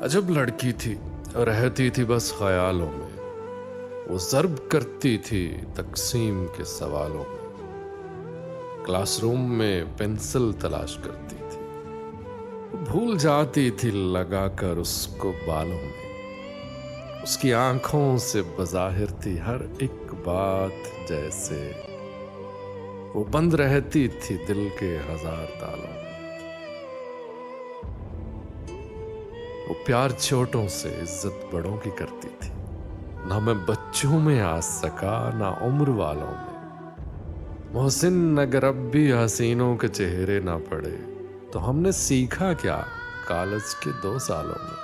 अजब लड़की थी, रहती थी बस ख्यालों में। वो ज़र्ब करती थी तकसीम के सवालों में। क्लासरूम में पेंसिल तलाश करती थी, भूल जाती थी लगाकर उसको बालों में। उसकी आंखों से बज़ाहिर थी हर एक बात, जैसे वो बंद रहती थी दिल के हजार तालों में। वो प्यार छोटों से, इज्जत बड़ों की करती थी। ना मैं बच्चों में आ सका, ना उम्र वालों में। मोहसिन अगर अब भी हसीनों के चेहरे ना पड़े, तो हमने सीखा क्या कॉलेज के 2 सालों में।